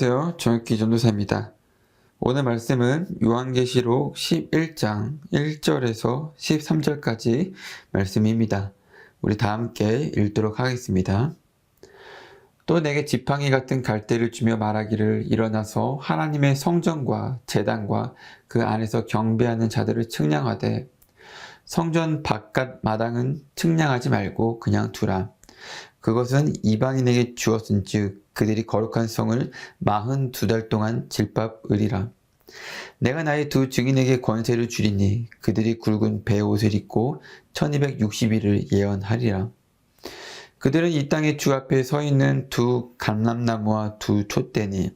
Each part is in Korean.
안녕하세요. 정혁기 전도사입니다. 오늘 말씀은 요한계시록 11장 1절에서 13절까지 말씀입니다. 우리 다 함께 읽도록 하겠습니다. 또 내게 지팡이 같은 갈대를 주며 말하기를 일어나서 하나님의 성전과 제단과 그 안에서 경배하는 자들을 측량하되 성전 바깥 마당은 측량하지 말고 그냥 두라. 그것은 이방인에게 주었은즉 그들이 거룩한 성을 42달 동안 질밥으리라. 내가 나의 두 증인에게 권세를 주리니 그들이 굵은 베옷을 입고 1260일을 예언하리라. 그들은 이 땅의 주 앞에 서 있는 두 감람나무와 두 촛대니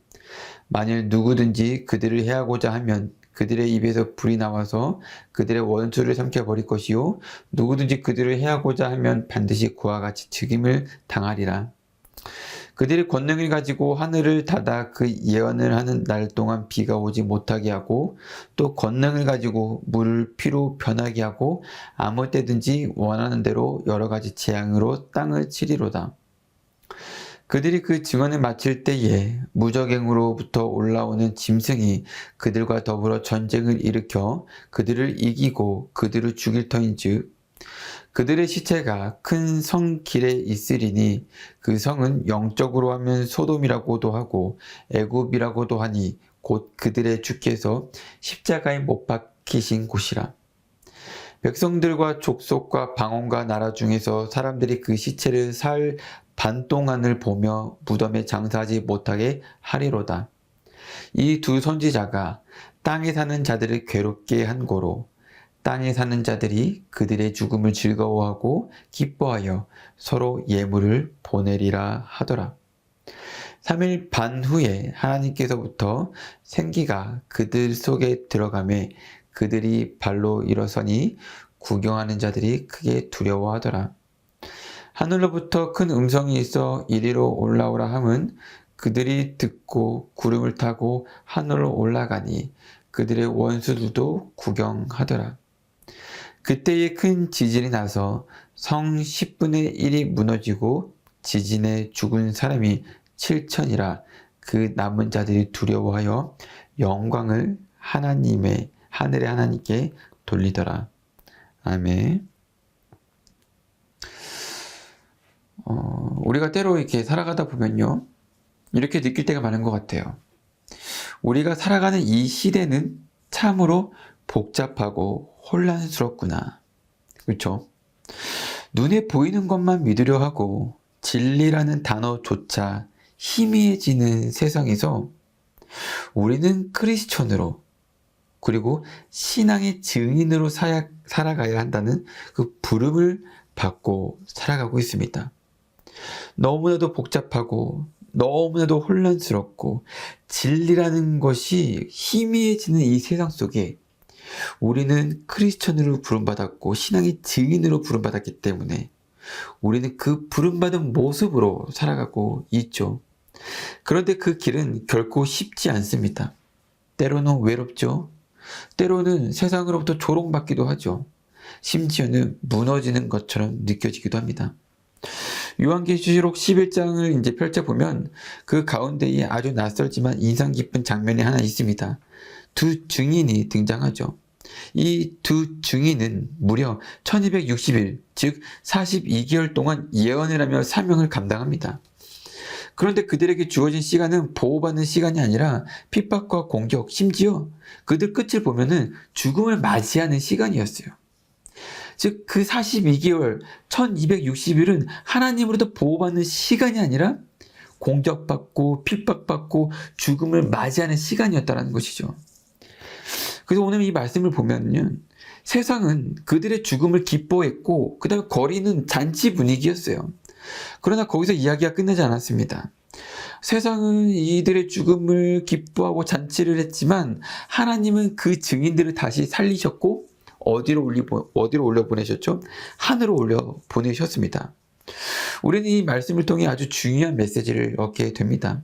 만일 누구든지 그들을 해하고자 하면 그들의 입에서 불이 나와서 그들의 원수를 삼켜버릴 것이요 누구든지 그들을 해하고자 하면 반드시 그와 같이 죽임을 당하리라. 그들이 권능을 가지고 하늘을 닫아 그 예언을 하는 날 동안 비가 오지 못하게 하고 또 권능을 가지고 물을 피로 변하게 하고 아무 때든지 원하는 대로 여러 가지 재앙으로 땅을 치리로다. 그들이 그 증언을 마칠 때에 무적행으로부터 올라오는 짐승이 그들과 더불어 전쟁을 일으켜 그들을 이기고 그들을 죽일 터인즉 그들의 시체가 큰 성 길에 있으리니 그 성은 영적으로 하면 소돔이라고도 하고 애굽이라고도 하니 곧 그들의 주께서 십자가에 못 박히신 곳이라. 백성들과 족속과 방언과 나라 중에서 사람들이 그 시체를 살 반 동안을 보며 무덤에 장사하지 못하게 하리로다. 이 두 선지자가 땅에 사는 자들을 괴롭게 한 고로 땅에 사는 자들이 그들의 죽음을 즐거워하고 기뻐하여 서로 예물을 보내리라 하더라. 3일 반 후에 하나님께서부터 생기가 그들 속에 들어가매 그들이 발로 일어서니 구경하는 자들이 크게 두려워하더라. 하늘로부터 큰 음성이 있어 이리로 올라오라 함은 그들이 듣고 구름을 타고 하늘로 올라가니 그들의 원수들도 구경하더라. 그때에 큰 지진이 나서 성 10분의 1이 무너지고 지진에 죽은 사람이 7천이라 그 남은 자들이 두려워하여 영광을 하늘의 하나님께 돌리더라. 아멘. 우리가 때로 이렇게 살아가다 보면요, 이렇게 느낄 때가 많은 것 같아요. 우리가 살아가는 이 시대는 참으로 복잡하고 혼란스럽구나. 그렇죠? 눈에 보이는 것만 믿으려 하고 진리라는 단어조차 희미해지는 세상에서 우리는 크리스천으로 그리고 신앙의 증인으로 살아가야 한다는 그 부름을 받고 살아가고 있습니다. 너무나도 복잡하고 너무나도 혼란스럽고 진리라는 것이 희미해지는 이 세상 속에 우리는 크리스천으로 부름받았고 신앙의 증인으로 부름받았기 때문에 우리는 그 부름받은 모습으로 살아가고 있죠. 그런데 그 길은 결코 쉽지 않습니다. 때로는 외롭죠. 때로는 세상으로부터 조롱받기도 하죠. 심지어는 무너지는 것처럼 느껴지기도 합니다. 요한계시록 11장을 이제 펼쳐보면 그 가운데에 아주 낯설지만 인상 깊은 장면이 하나 있습니다. 두 증인이 등장하죠. 이 두 증인은 무려 1260일, 즉 42개월 동안 예언을 하며 사명을 감당합니다. 그런데 그들에게 주어진 시간은 보호받는 시간이 아니라 핍박과 공격, 심지어 그들 끝을 보면은 죽음을 맞이하는 시간이었어요. 즉 그 42개월, 1260일은 하나님으로부터 보호받는 시간이 아니라 공격받고 핍박받고 죽음을 맞이하는 시간이었다는 것이죠. 그래서 오늘 이 말씀을 보면요, 세상은 그들의 죽음을 기뻐했고 그 다음에 거리는 잔치 분위기였어요. 그러나 거기서 이야기가 끝나지 않았습니다. 세상은 이들의 죽음을 기뻐하고 잔치를 했지만 하나님은 그 증인들을 다시 살리셨고 어디로 올려보내셨죠? 하늘로 올려보내셨습니다. 우리는 이 말씀을 통해 아주 중요한 메시지를 얻게 됩니다.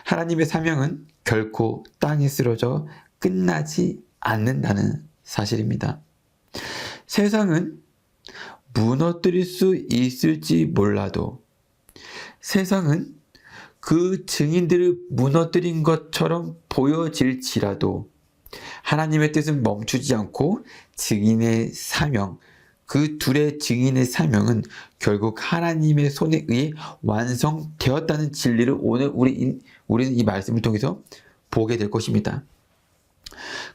하나님의 사명은 결코 땅에 쓰러져 끝나지 않는다는 사실입니다. 세상은 무너뜨릴 수 있을지 몰라도 세상은 그 증인들을 무너뜨린 것처럼 보여질지라도 하나님의 뜻은 멈추지 않고 증인의 사명, 그 둘의 증인의 사명은 결국 하나님의 손에 의해 완성되었다는 진리를 오늘 우리는 이 말씀을 통해서 보게 될 것입니다.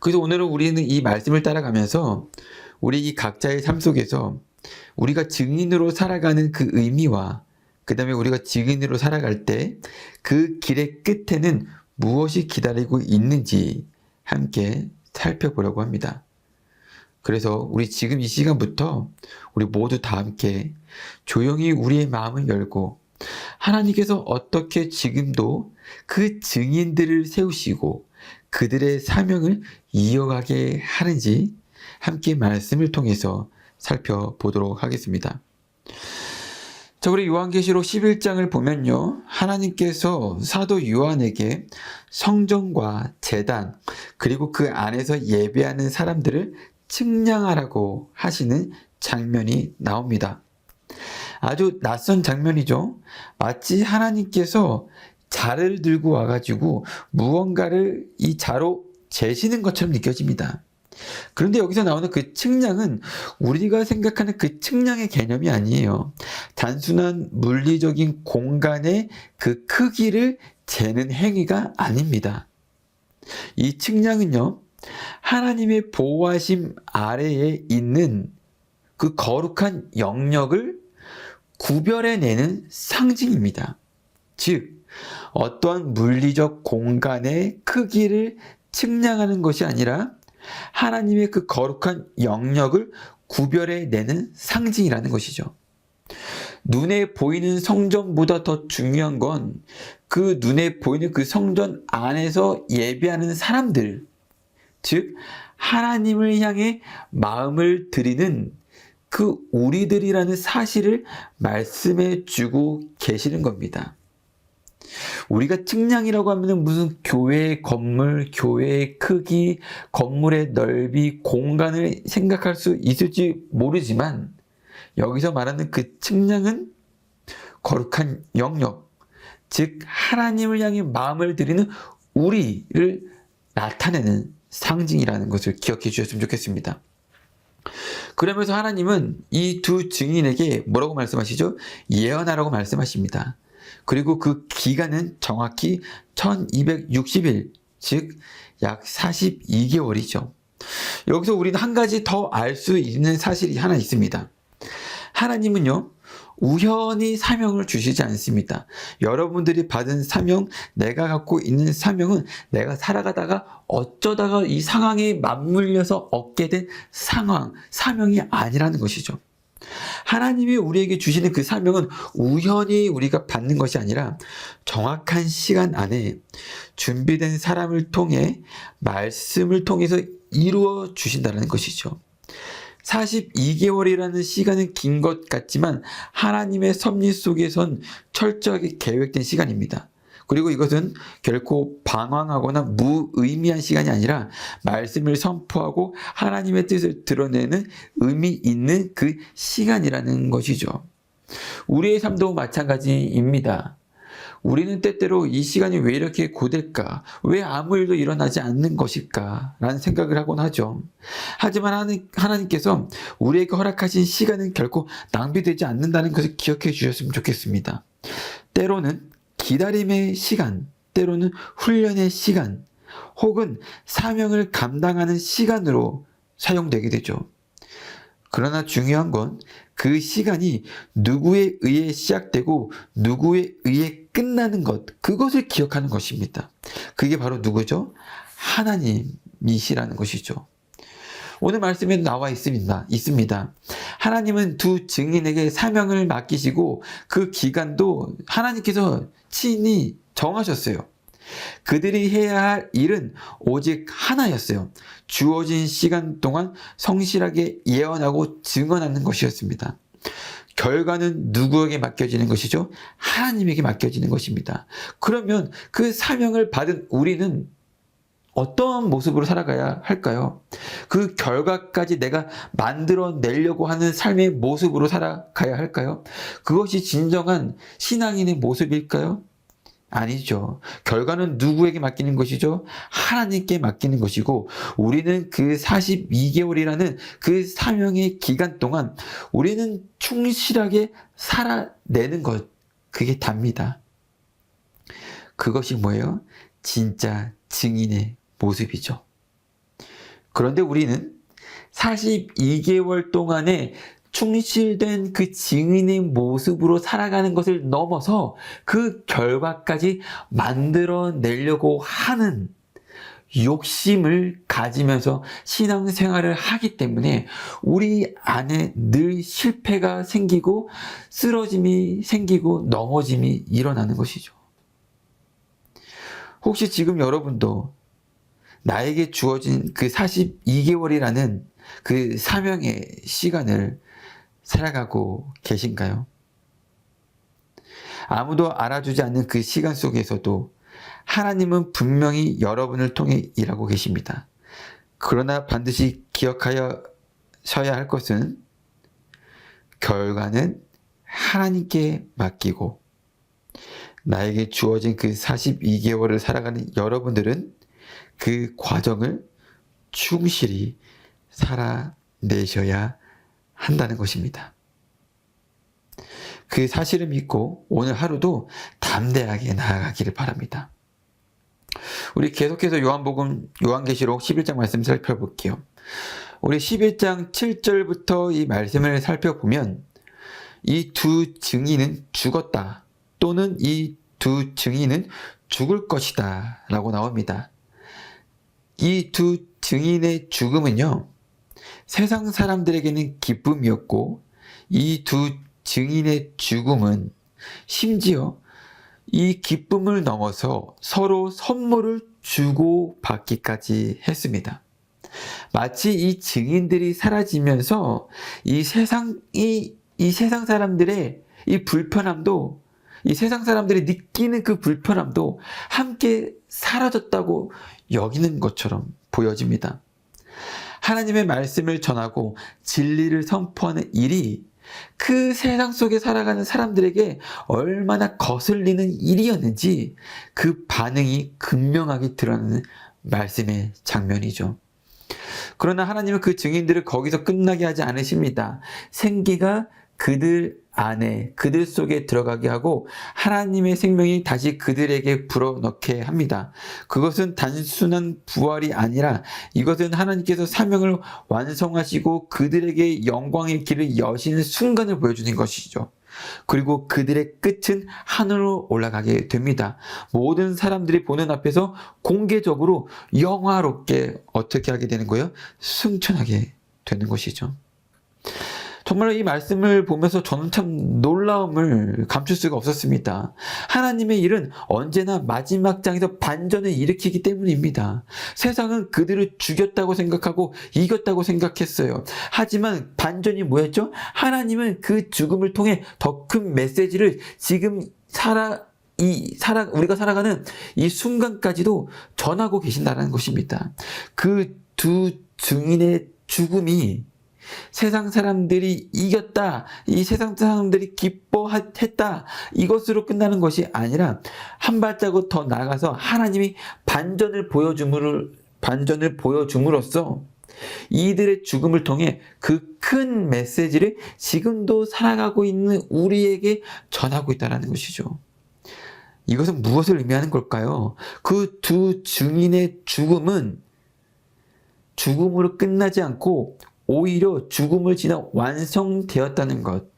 그래서 오늘은 우리는 이 말씀을 따라가면서 우리 이 각자의 삶 속에서 우리가 증인으로 살아가는 그 의미와 그 다음에 우리가 증인으로 살아갈 때 그 길의 끝에는 무엇이 기다리고 있는지 함께 살펴보려고 합니다. 그래서 우리 지금 이 시간부터 우리 모두 다 함께 조용히 우리의 마음을 열고 하나님께서 어떻게 지금도 그 증인들을 세우시고 그들의 사명을 이어가게 하는지 함께 말씀을 통해서 살펴보도록 하겠습니다. 자, 우리 요한계시록 11장을 보면요. 하나님께서 사도 요한에게 성전과 제단 그리고 그 안에서 예배하는 사람들을 측량하라고 하시는 장면이 나옵니다. 아주 낯선 장면이죠. 마치 하나님께서 자를 들고 와가지고 무언가를 이 자로 재시는 것처럼 느껴집니다. 그런데 여기서 나오는 그 측량은 우리가 생각하는 그 측량의 개념이 아니에요. 단순한 물리적인 공간의 그 크기를 재는 행위가 아닙니다. 이 측량은요, 하나님의 보호하심 아래에 있는 그 거룩한 영역을 구별해내는 상징입니다. 즉, 어떠한 물리적 공간의 크기를 측량하는 것이 아니라 하나님의 그 거룩한 영역을 구별해내는 상징이라는 것이죠. 눈에 보이는 성전보다 더 중요한 건 그 눈에 보이는 그 성전 안에서 예배하는 사람들, 즉 하나님을 향해 마음을 드리는 그 우리들이라는 사실을 말씀해 주고 계시는 겁니다. 우리가 측량이라고 하면 무슨 교회의 건물, 교회의 크기, 건물의 넓이, 공간을 생각할 수 있을지 모르지만 여기서 말하는 그 측량은 거룩한 영역, 즉 하나님을 향해 마음을 드리는 우리를 나타내는 상징이라는 것을 기억해 주셨으면 좋겠습니다. 그러면서 하나님은 이 두 증인에게 뭐라고 말씀하시죠? 예언하라고 말씀하십니다. 그리고 그 기간은 정확히 1260일, 즉 약 42개월이죠. 여기서 우리는 한 가지 더 알 수 있는 사실이 하나 있습니다. 하나님은요, 우연히 사명을 주시지 않습니다. 여러분들이 받은 사명, 내가 갖고 있는 사명은 내가 살아가다가 어쩌다가 이 상황에 맞물려서 얻게 된 사명이 아니라는 것이죠. 하나님이 우리에게 주시는 그 사명은 우연히 우리가 받는 것이 아니라 정확한 시간 안에 준비된 사람을 통해 말씀을 통해서 이루어 주신다는 것이죠. 42개월이라는 시간은 긴 것 같지만 하나님의 섭리 속에선 철저하게 계획된 시간입니다. 그리고 이것은 결코 방황하거나 무의미한 시간이 아니라 말씀을 선포하고 하나님의 뜻을 드러내는 의미 있는 그 시간이라는 것이죠. 우리의 삶도 마찬가지입니다. 우리는 때때로 이 시간이 왜 이렇게 고될까? 왜 아무 일도 일어나지 않는 것일까? 라는 생각을 하곤 하죠. 하지만 하나님께서 우리에게 허락하신 시간은 결코 낭비되지 않는다는 것을 기억해 주셨으면 좋겠습니다. 때로는 기다림의 시간, 때로는 훈련의 시간, 혹은 사명을 감당하는 시간으로 사용되게 되죠. 그러나 중요한 건 그 시간이 누구에 의해 시작되고 누구에 의해 끝나는 것, 그것을 기억하는 것입니다. 그게 바로 누구죠? 하나님이시라는 것이죠. 오늘 말씀에 나와 있습니다. 하나님은 두 증인에게 사명을 맡기시고 그 기간도 하나님께서 친히 정하셨어요. 그들이 해야 할 일은 오직 하나였어요. 주어진 시간 동안 성실하게 예언하고 증언하는 것이었습니다. 결과는 누구에게 맡겨지는 것이죠? 하나님에게 맡겨지는 것입니다. 그러면 그 사명을 받은 우리는 어떠한 모습으로 살아가야 할까요? 그 결과까지 내가 만들어내려고 하는 삶의 모습으로 살아가야 할까요? 그것이 진정한 신앙인의 모습일까요? 아니죠. 결과는 누구에게 맡기는 것이죠? 하나님께 맡기는 것이고, 우리는 그 42개월이라는 그 사명의 기간 동안 우리는 충실하게 살아내는 것, 그게 답니다. 그것이 뭐예요? 진짜 증인의 모습이죠. 그런데 우리는 42개월 동안에 충실된 그 증인의 모습으로 살아가는 것을 넘어서 그 결과까지 만들어내려고 하는 욕심을 가지면서 신앙생활을 하기 때문에 우리 안에 늘 실패가 생기고 쓰러짐이 생기고 넘어짐이 일어나는 것이죠. 혹시 지금 여러분도 나에게 주어진 그 42개월이라는 그 사명의 시간을 살아가고 계신가요? 아무도 알아주지 않는 그 시간 속에서도 하나님은 분명히 여러분을 통해 일하고 계십니다. 그러나 반드시 기억하셔야 할 것은 결과는 하나님께 맡기고 나에게 주어진 그 42개월을 살아가는 여러분들은 그 과정을 충실히 살아내셔야 한다는 것입니다. 그 사실을 믿고 오늘 하루도 담대하게 나아가기를 바랍니다. 우리 계속해서 요한계시록 11장 말씀 살펴볼게요. 우리 11장 7절부터 이 말씀을 살펴보면 이 두 증인은 죽었다 또는 이 두 증인은 죽을 것이다 라고 나옵니다. 이 두 증인의 죽음은요, 세상 사람들에게는 기쁨이었고 이 두 증인의 죽음은 심지어 이 기쁨을 넘어서 서로 선물을 주고받기까지 했습니다. 마치 이 증인들이 사라지면서 이 세상 사람들의 이 불편함도, 이 세상 사람들이 느끼는 그 불편함도 함께 사라졌다고 여기는 것처럼 보여집니다. 하나님의 말씀을 전하고 진리를 선포하는 일이 그 세상 속에 살아가는 사람들에게 얼마나 거슬리는 일이었는지 그 반응이 극명하게 드러나는 말씀의 장면이죠. 그러나 하나님은 그 증인들을 거기서 끝나게 하지 않으십니다. 생기가 그들 안에, 그들 속에 들어가게 하고 하나님의 생명이 다시 그들에게 불어넣게 합니다. 그것은 단순한 부활이 아니라 이것은 하나님께서 사명을 완성하시고 그들에게 영광의 길을 여시는 순간을 보여주는 것이죠. 그리고 그들의 끝은 하늘로 올라가게 됩니다. 모든 사람들이 보는 앞에서 공개적으로 영화롭게 어떻게 하게 되는 거예요? 승천하게 되는 것이죠. 정말로 이 말씀을 보면서 저는 참 놀라움을 감출 수가 없었습니다. 하나님의 일은 언제나 마지막 장에서 반전을 일으키기 때문입니다. 세상은 그들을 죽였다고 생각하고 이겼다고 생각했어요. 하지만 반전이 뭐였죠? 하나님은 그 죽음을 통해 더 큰 메시지를 지금 우리가 살아가는 이 순간까지도 전하고 계신다는 것입니다. 그 두 증인의 죽음이 세상 사람들이 이겼다, 이 세상 사람들이 기뻐했다, 이것으로 끝나는 것이 아니라 한 발자국 더 나아가서 하나님이 반전을 보여줌으로써 이들의 죽음을 통해 그 큰 메시지를 지금도 살아가고 있는 우리에게 전하고 있다는 것이죠. 이것은 무엇을 의미하는 걸까요? 그 두 증인의 죽음은 죽음으로 끝나지 않고 오히려 죽음을 지나 완성되었다는 것.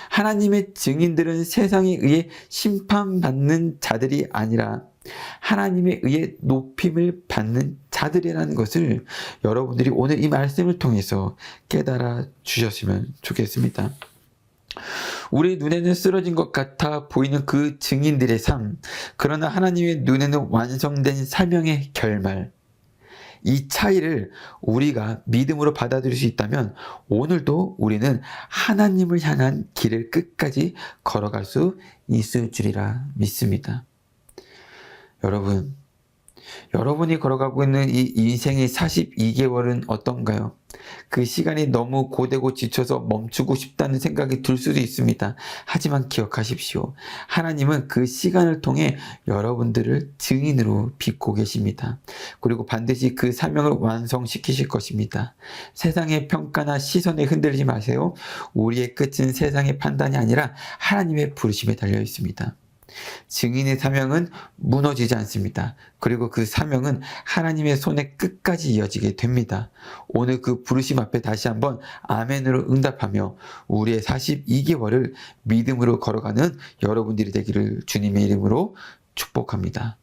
하나님의 증인들은 세상에 의해 심판받는 자들이 아니라 하나님에 의해 높임을 받는 자들이라는 것을 여러분들이 오늘 이 말씀을 통해서 깨달아 주셨으면 좋겠습니다. 우리 눈에는 쓰러진 것 같아 보이는 그 증인들의 삶, 그러나 하나님의 눈에는 완성된 사명의 결말, 이 차이를 우리가 믿음으로 받아들일 수 있다면 오늘도 우리는 하나님을 향한 길을 끝까지 걸어갈 수 있을 줄이라 믿습니다. 여러분이 걸어가고 있는 이 인생의 42개월은 어떤가요? 그 시간이 너무 고되고 지쳐서 멈추고 싶다는 생각이 들 수도 있습니다. 하지만 기억하십시오. 하나님은 그 시간을 통해 여러분들을 증인으로 빚고 계십니다. 그리고 반드시 그 사명을 완성시키실 것입니다. 세상의 평가나 시선에 흔들리지 마세요. 우리의 끝은 세상의 판단이 아니라 하나님의 부르심에 달려 있습니다. 증인의 사명은 무너지지 않습니다. 그리고 그 사명은 하나님의 손에 끝까지 이어지게 됩니다. 오늘 그 부르심 앞에 다시 한번 아멘으로 응답하며 우리의 42개월을 믿음으로 걸어가는 여러분들이 되기를 주님의 이름으로 축복합니다.